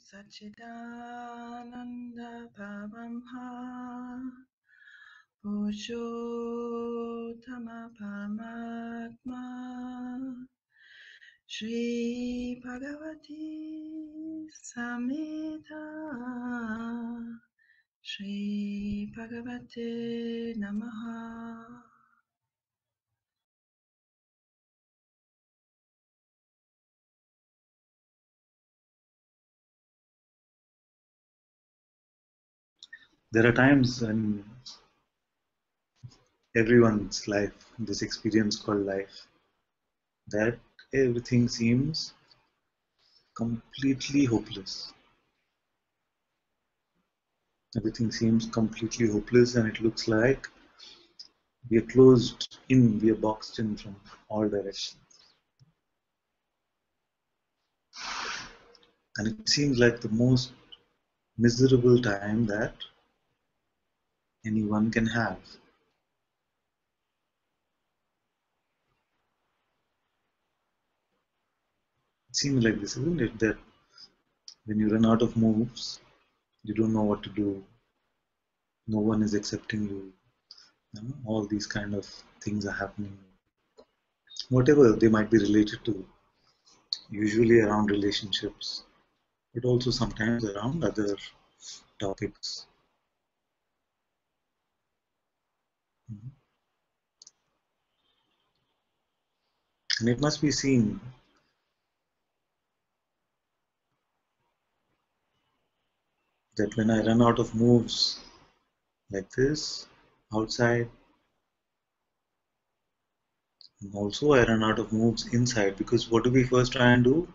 Satchidananda Pavamha Purushottama Paramatma Shri Bhagavati Samhita Shri Bhagavate Namaha. There are times in everyone's life, this experience called life, that everything seems completely hopeless. Everything seems completely hopeless, and it looks like we are closed in, we are boxed in from all directions. And it seems like the most miserable time that anyone can have. It seems like this, isn't it? That when you run out of moves, you don't know what to do, no one is accepting you, all these kind of things are happening. Whatever they might be related to, usually around relationships, but also sometimes around other topics. And it must be seen that when I run out of moves like this outside, and also I run out of moves inside, because what do we first try and do?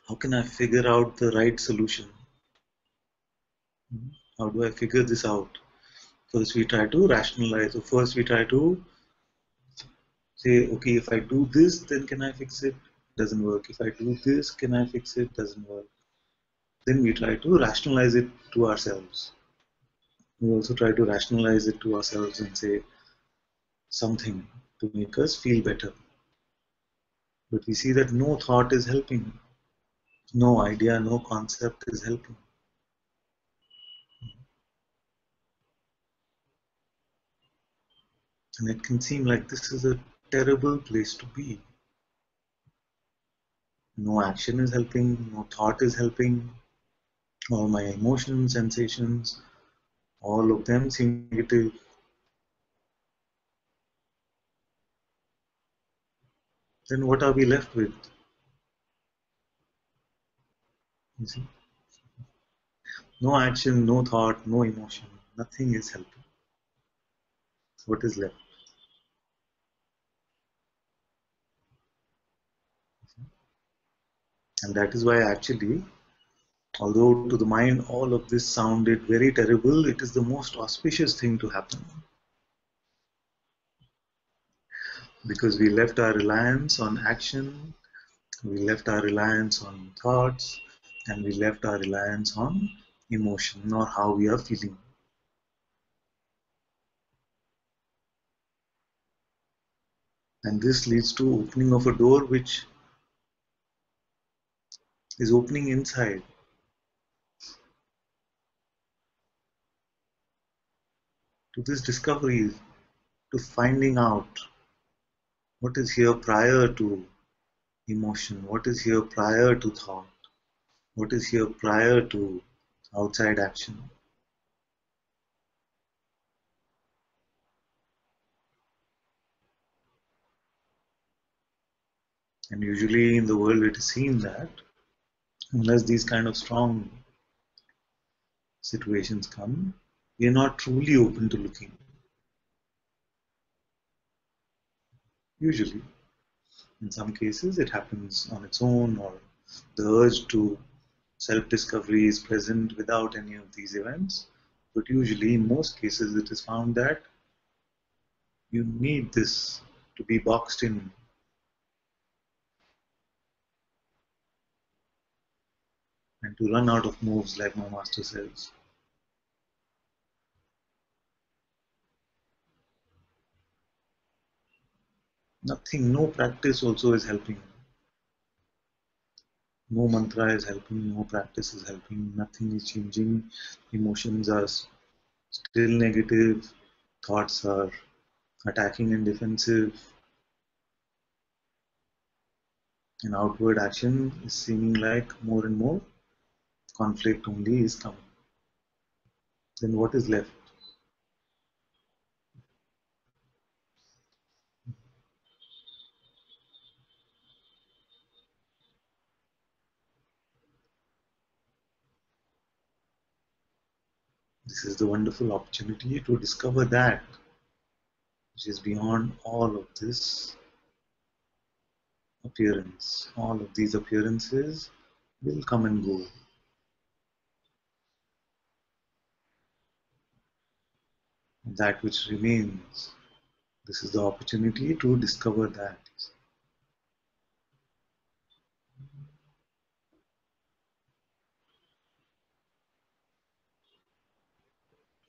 How can I figure out the right solution? How do I figure this out? First we try to rationalize, or first we try to say, okay, if I do this, then can I fix it? Doesn't work. If I do this, can I fix it? Doesn't work. Then we try to rationalize it to ourselves. We also try to rationalize it to ourselves and say something to make us feel better. But we see that no thought is helping, no idea, no concept is helping. And it can seem like this is a terrible place to be. No action is helping, no thought is helping, all my emotions, sensations, all of them seem negative. Then what are we left with? You see? No action, no thought, no emotion, nothing is helping. What is left? And that is why actually, although to the mind all of this sounded very terrible, it is the most auspicious thing to happen. Because we left our reliance on action, we left our reliance on thoughts, and we left our reliance on emotion or how we are feeling. And this leads to opening of a door which is opening inside, to this discovery, to finding out what is here prior to emotion, what is here prior to thought, what is here prior to outside action. And usually in the world it is seen that unless these kind of strong situations come, we are not truly open to looking. Usually, in some cases it happens on its own, or the urge to self-discovery is present without any of these events. But usually, in most cases, it is found that you need this to be boxed in. And to run out of moves, like my master says. Nothing, no practice also is helping. No mantra is helping, no practice is helping, nothing is changing. Emotions are still negative, thoughts are attacking and defensive, and outward action is seeming like more and more conflict only is coming. Then what is left? This is the wonderful opportunity to discover that which is beyond all of this appearance. All of these appearances will come and go. That which remains. This is the opportunity to discover that.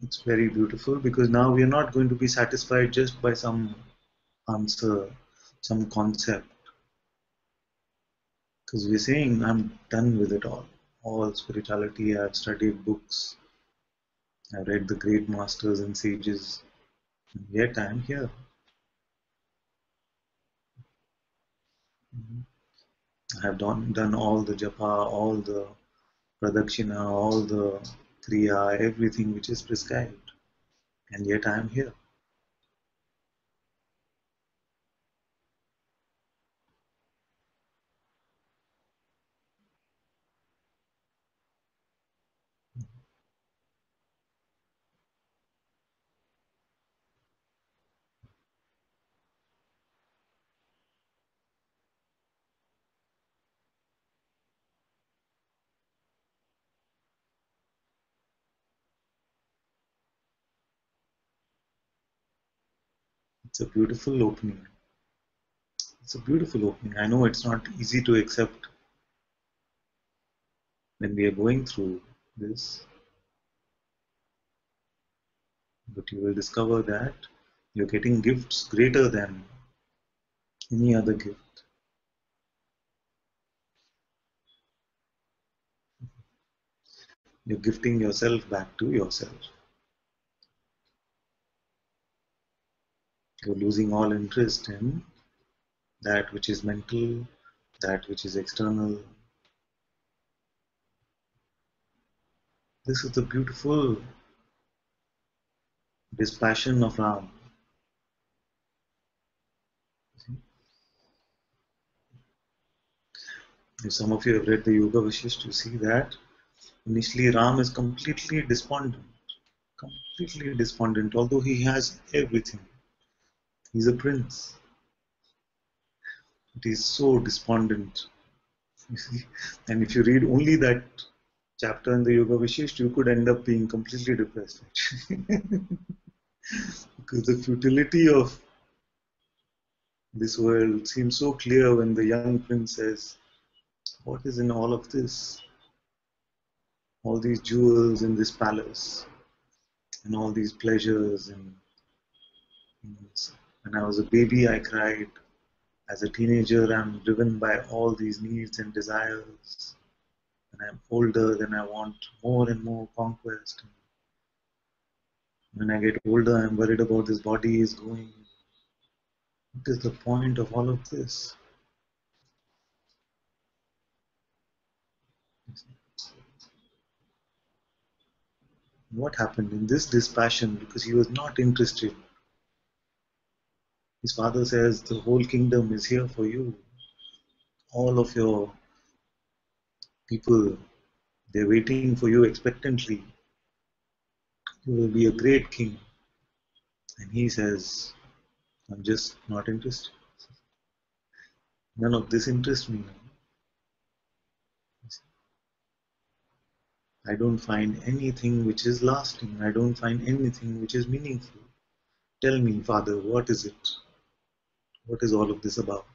It's very beautiful because now we are not going to be satisfied just by some answer, some concept. Because we're saying, I'm done with it all. All spirituality, I've studied books, I've read the great masters and sages, and yet I'm here. I have done all the japa, all the pradakshina, all the kriya, everything which is prescribed, and yet I am here. It's a beautiful opening. It's a beautiful opening. I know it's not easy to accept when we are going through this, but you will discover that you're getting gifts greater than any other gift. You're gifting yourself back to yourself. You're losing all interest in that which is mental, that which is external. This is the beautiful dispassion of Ram. If some of you have read the Yoga Vashisht, you see that initially Ram is completely despondent, although he has everything. He's a prince, but he's so despondent. You see, and if you read only that chapter in the Yoga Vashisht, you could end up being completely depressed, because the futility of this world seems so clear when the young prince says, "What is in all of this? All these jewels in this palace, and all these pleasures, and when I was a baby, I cried. As a teenager, I'm driven by all these needs and desires. When I'm older, then I want more and more conquest. When I get older, I'm worried about this body is going. What is the point of all of this?" What happened in this dispassion? Because he was not interested. His father says, "The whole kingdom is here for you. All of your people, they're waiting for you expectantly. You will be a great king." And he says, "I'm just not interested. None of this interests me now. I don't find anything which is lasting. I don't find anything which is meaningful. Tell me, Father, what is it? What is all of this about?"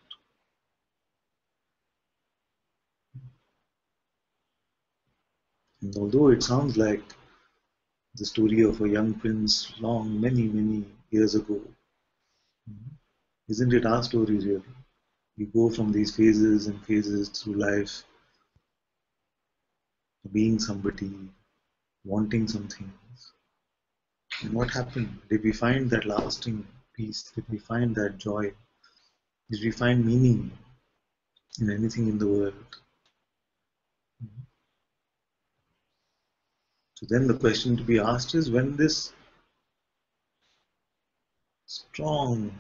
And although it sounds like the story of a young prince long, many years ago, isn't it our story really? We go from these phases and phases through life, being somebody, wanting some things. And what happened? Did we find that lasting peace? Did we find that joy? Did we find meaning in anything in the world? So then the question to be asked is, when this strong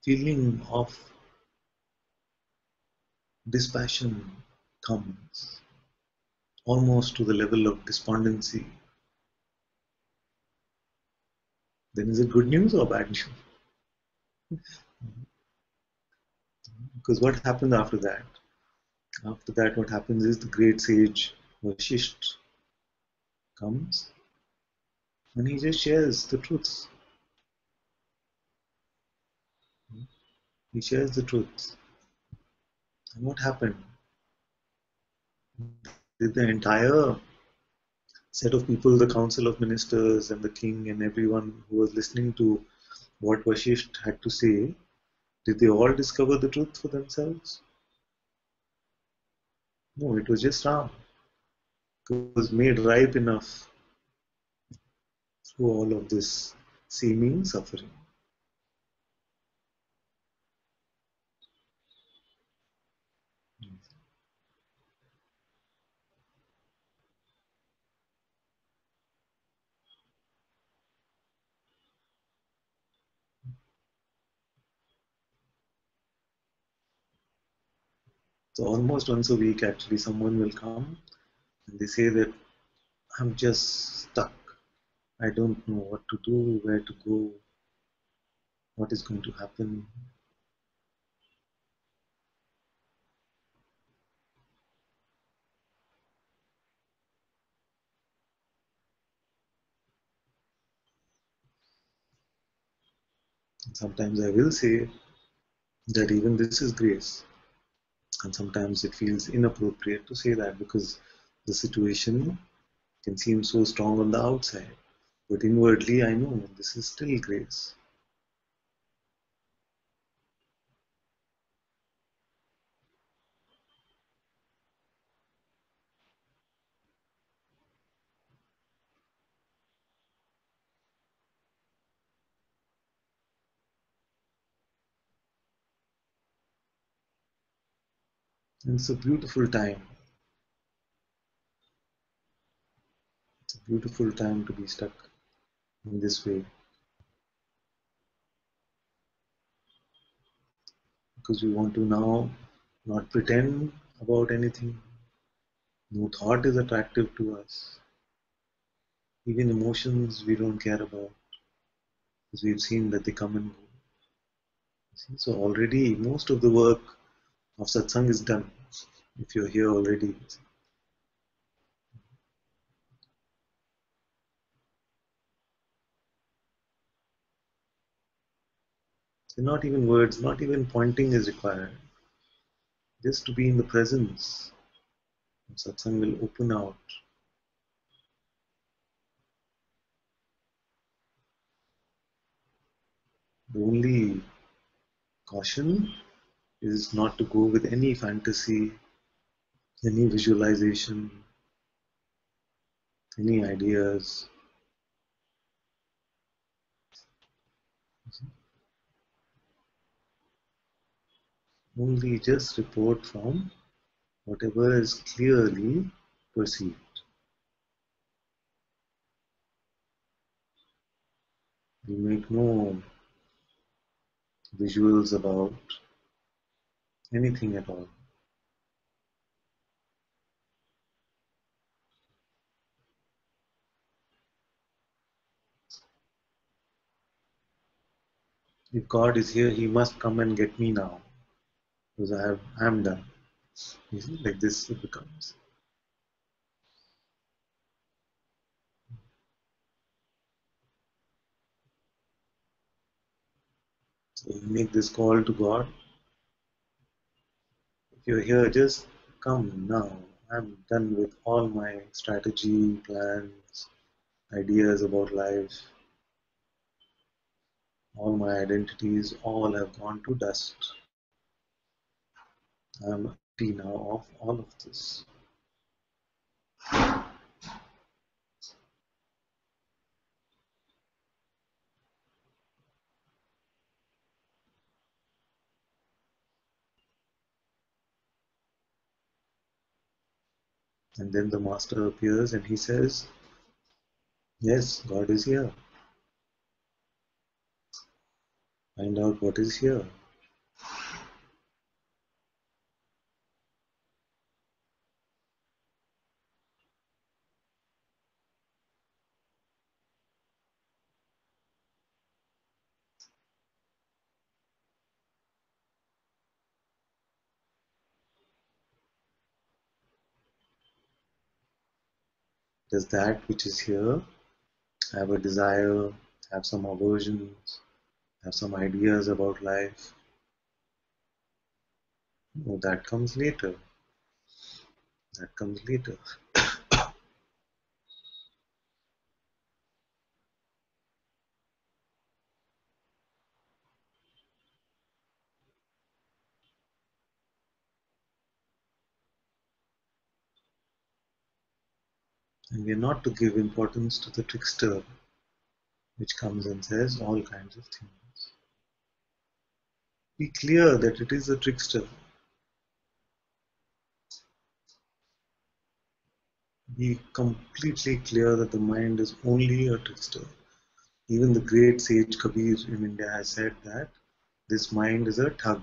feeling of dispassion comes, almost to the level of despondency, then is it good news or bad news? Because what happens after that? After that, what happens is the great sage Vashisht comes and he just shares the truths. He shares the truths. And what happened? Did the entire set of people, the council of ministers and the king and everyone who was listening to what Vashisht had to say, did they all discover the truth for themselves? No, it was just Ram. It was made ripe enough through all of this seeming suffering. So almost once a week, actually, someone will come and they say that I'm just stuck. I don't know what to do, where to go, what is going to happen. And sometimes I will say that even this is grace. And sometimes it feels inappropriate to say that because the situation can seem so strong on the outside. But inwardly, I know this is still grace. And it's a beautiful time. It's a beautiful time to be stuck in this way because we want to now not pretend about anything. No thought is attractive to us. Even emotions we don't care about because we've seen that they come and go. So already most of the work of satsang is done. If you're here already, so not even words, not even pointing is required. Just to be in the presence, satsang will open out. The only caution is not to go with any fantasy, any visualization, any ideas. Only just report from whatever is clearly perceived. We make no visuals about anything at all. If God is here, He must come and get me now because I am done. You see, like this it becomes. So we make this call to God. If you're here, just come now. I'm done with all my strategy, plans, ideas about life. All my identities, all have gone to dust. I'm free now of all of this. And then the master appears and he says, yes, God is here. Find out what is here. Does that which is here have a desire, have some aversions, have some ideas about life? No, that comes later. That comes later. And we are not to give importance to the trickster, which comes and says all kinds of things. Be clear that it is a trickster. Be completely clear that the mind is only a trickster. Even the great sage Kabir in India has said that this mind is a thug.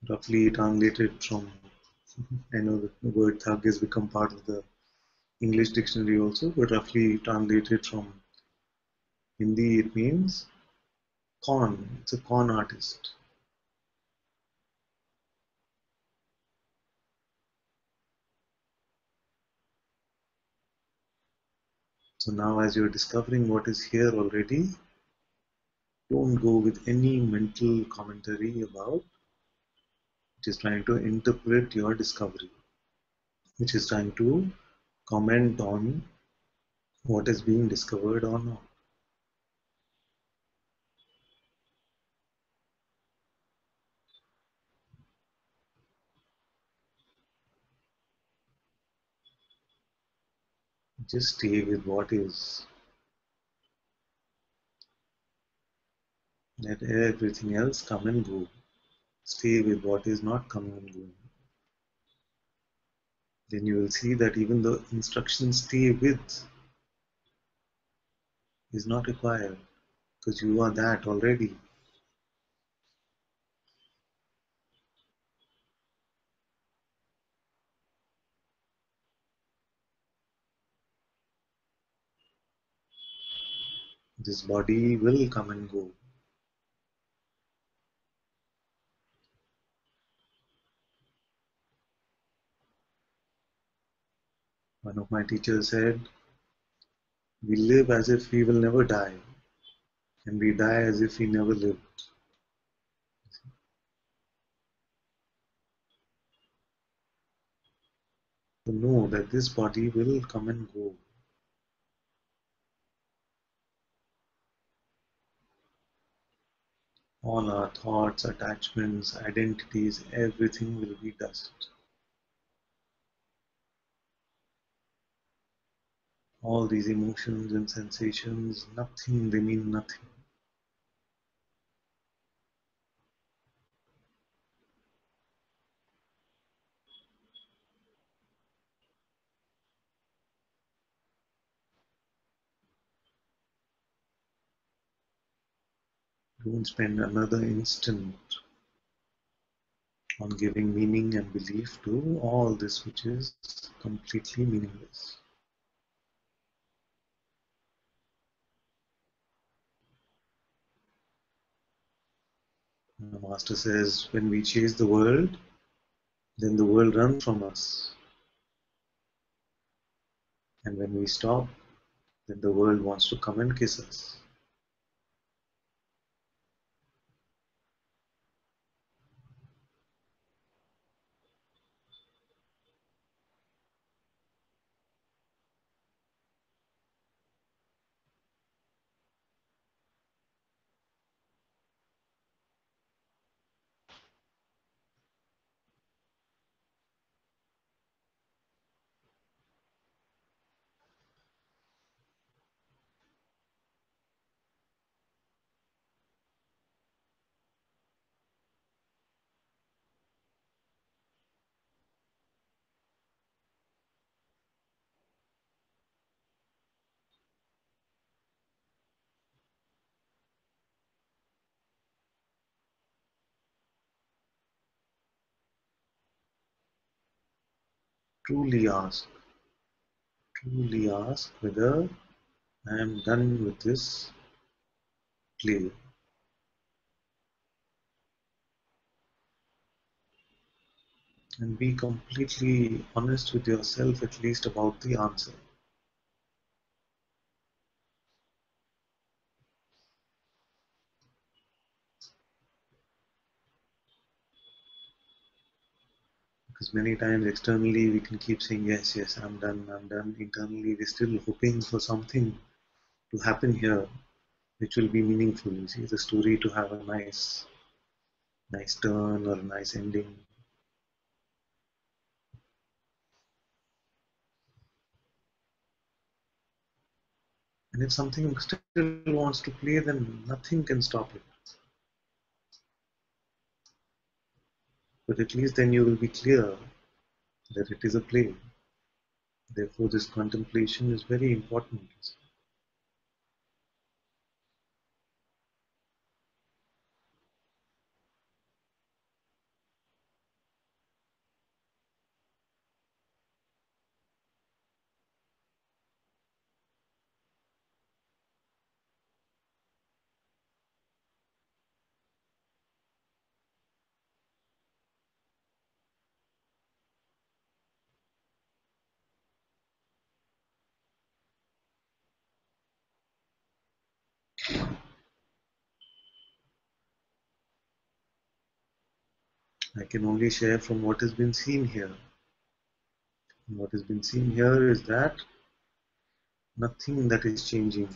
Roughly translated from, I know that the word thug has become part of the English dictionary also, but roughly translated from Hindi it means con. It's a con artist. So now as you're discovering what is here already, don't go with any mental commentary about which is trying to interpret your discovery, which is trying to comment on what is being discovered or not. Just stay with what is. Let everything else come and go. Stay with what is not coming and going. Then you will see that even the instruction stay with is not required because you are that already. This body will come and go. One of my teachers said, we live as if we will never die, and we die as if we never lived. To know that this body will come and go. All our thoughts, attachments, identities, everything will be dust. All these emotions and sensations, nothing, they mean nothing. Don't spend another instant on giving meaning and belief to all this which is completely meaningless. The Master says, when we chase the world, then the world runs from us. And when we stop, then the world wants to come and kiss us. truly ask, whether I am done with this play. And be completely honest with yourself, at least about the answer. Because many times externally we can keep saying, yes, yes, I'm done, I'm done. Internally we're still hoping for something to happen here which will be meaningful. You see, the story to have a nice turn or a nice ending. And if something still wants to play, then nothing can stop it. But at least then you will be clear that it is a play. Therefore, this contemplation is very important. I can only share from what has been seen here. And what has been seen here is that nothing that is changing,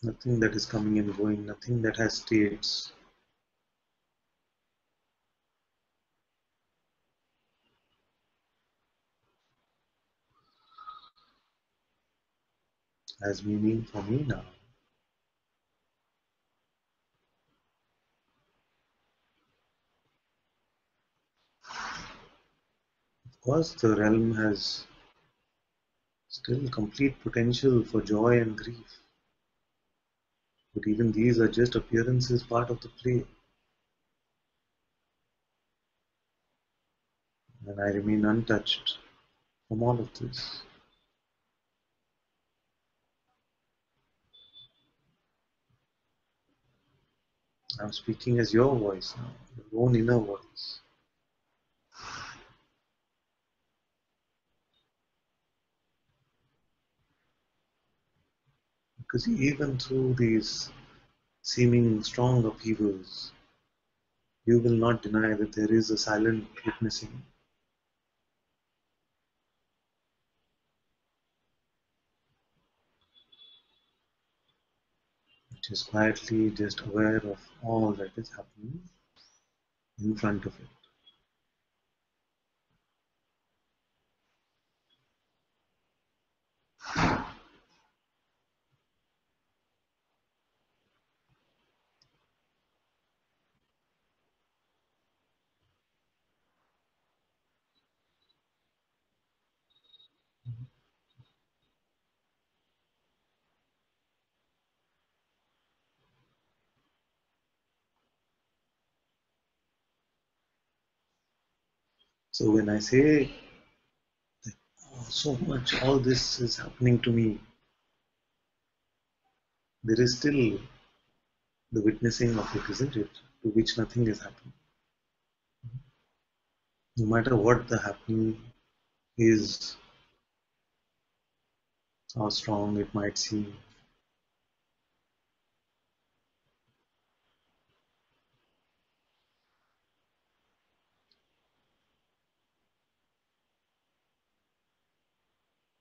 nothing that is coming and going, nothing that has states. Has meaning for me now. Of course, the realm has still complete potential for joy and grief. But even these are just appearances, part of the play. And I remain untouched from all of this. I'm speaking as your voice now, your own inner voice. Because even through these seeming strong upheavals, you will not deny that there is a silent witnessing, which is quietly just aware of all that is happening in front of it. So when I say, oh, so much, all this is happening to me, there is still the witnessing of it, isn't it? To which nothing is happening. No matter what the happening is, how strong it might seem,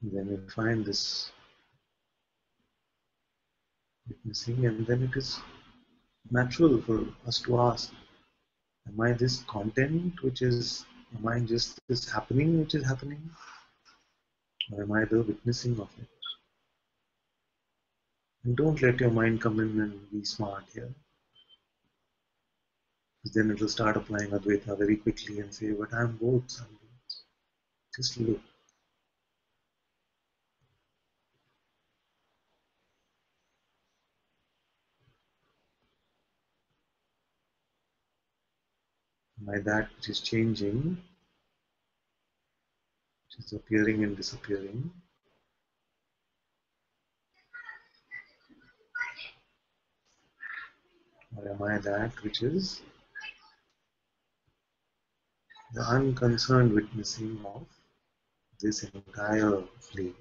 then we find this witnessing, and then it is natural for us to ask, am I this content which is, am I just this happening which is happening? Or am I the witnessing of it? And don't let your mind come in and be smart here. Because then it will start applying Advaita very quickly and say, but I'm both. I'm both. Just look. Am I that which is changing, which is appearing and disappearing? Or am I that which is the unconcerned witnessing of this entire play?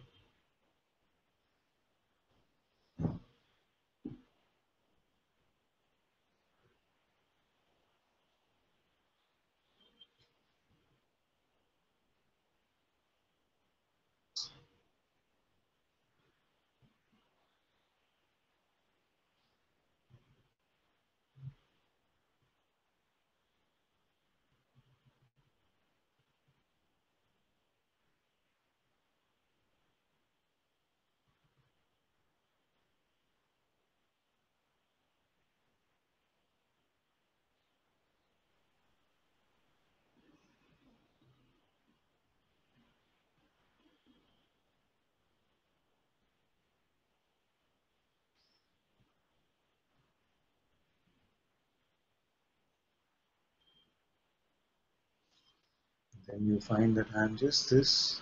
Then you find that I am just this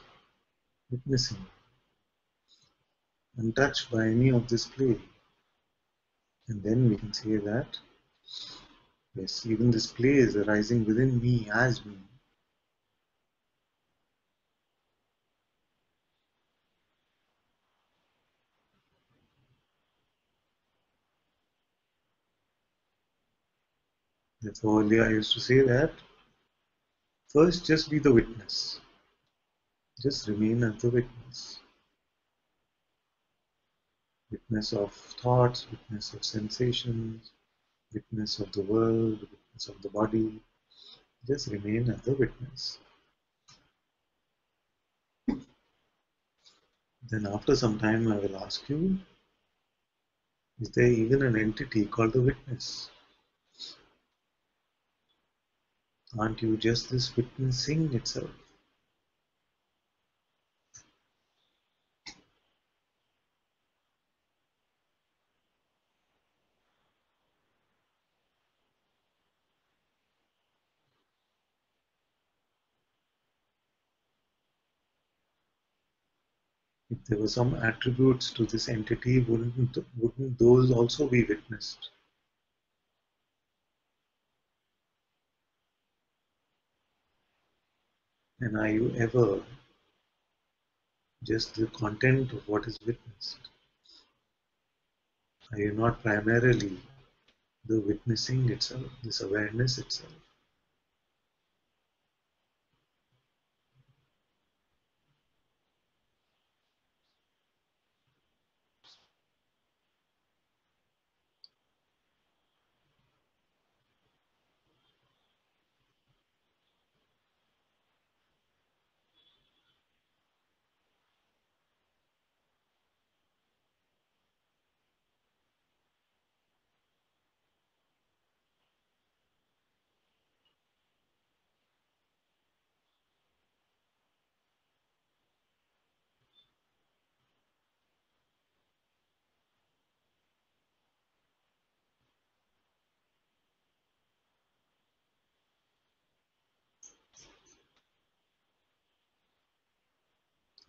witnessing, untouched by any of this play. And then we can say that, yes, even this play is arising within me as me. Therefore, earlier I used to say that first just be the witness. Just remain as the witness. Witness of thoughts, witness of sensations, witness of the world, witness of the body. Just remain as the witness. Then after some time I will ask you, is there even an entity called the witness? Aren't you just this witnessing itself? If there were some attributes to this entity, wouldn't those also be witnessed? And are you ever just the content of what is witnessed? Are you not primarily the witnessing itself, this awareness itself?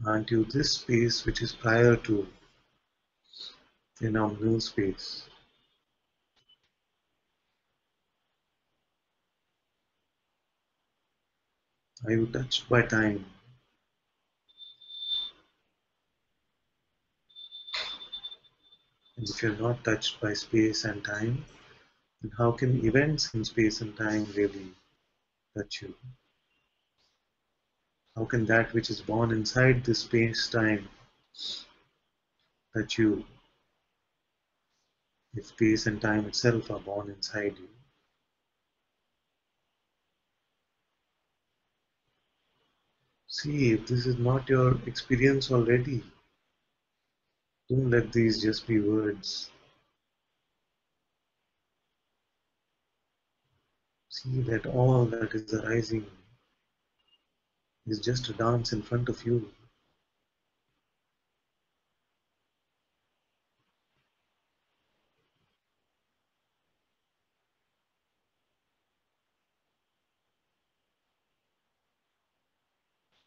Aren't you this space which is prior to phenomenal space? Are you touched by time? And if you're not touched by space and time, then how can events in space and time really touch you? How can that which is born inside this space-time touch you if space and time itself are born inside you? See, if this is not your experience already, don't let these just be words. See that all that is arising is just a dance in front of you.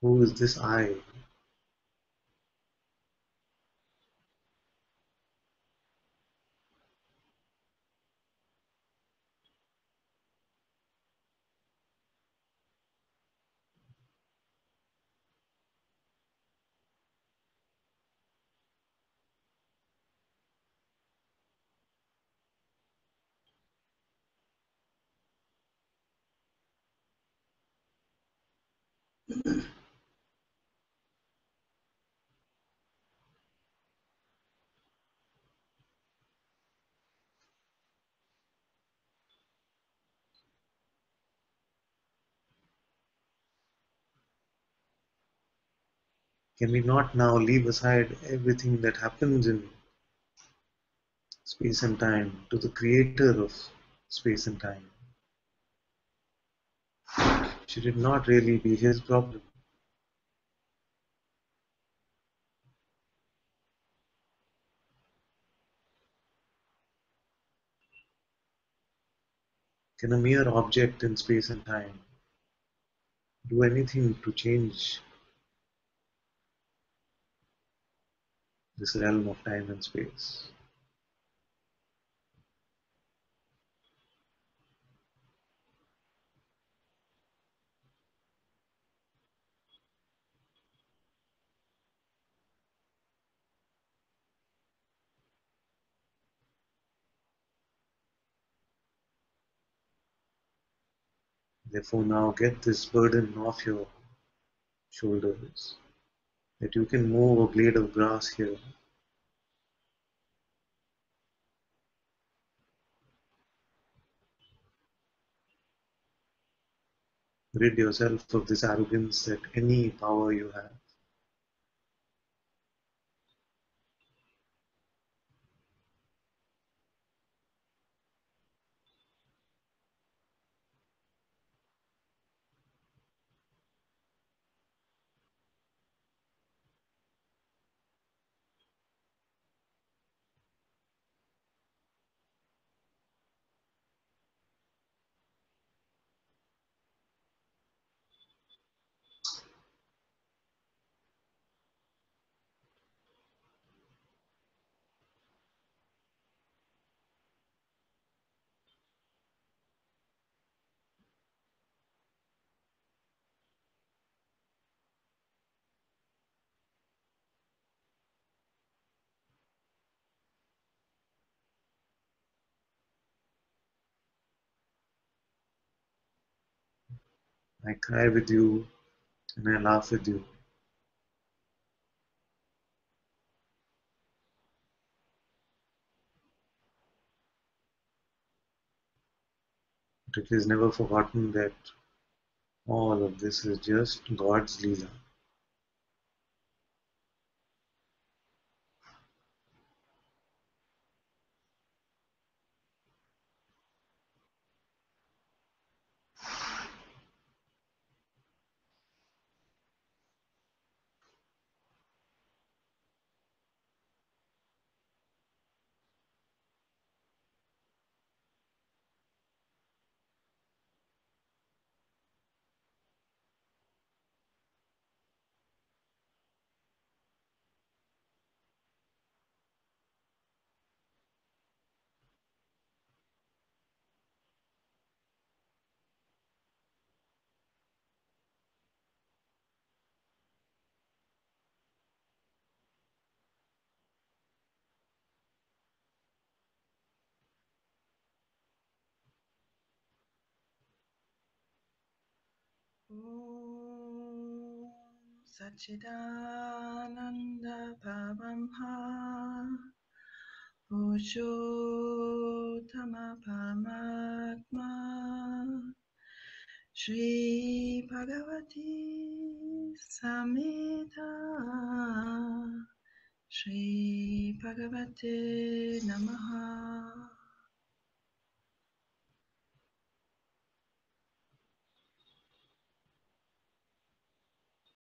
Who is this I? Can we not now leave aside everything that happens in space and time to the creator of space and time? Should it not really be his problem? Can a mere object in space and time do anything to change this realm of time and space? Therefore, now get this burden off your shoulders that you can move a blade of grass here. Rid yourself of this arrogance that any power you have. I cry with you and I laugh with you. But it is never forgotten that all of this is just God's Leela. Om Satchidananda Pavamha Purushottama Paramatma Shri Bhagavati Samhita Shri Bhagavate Namaha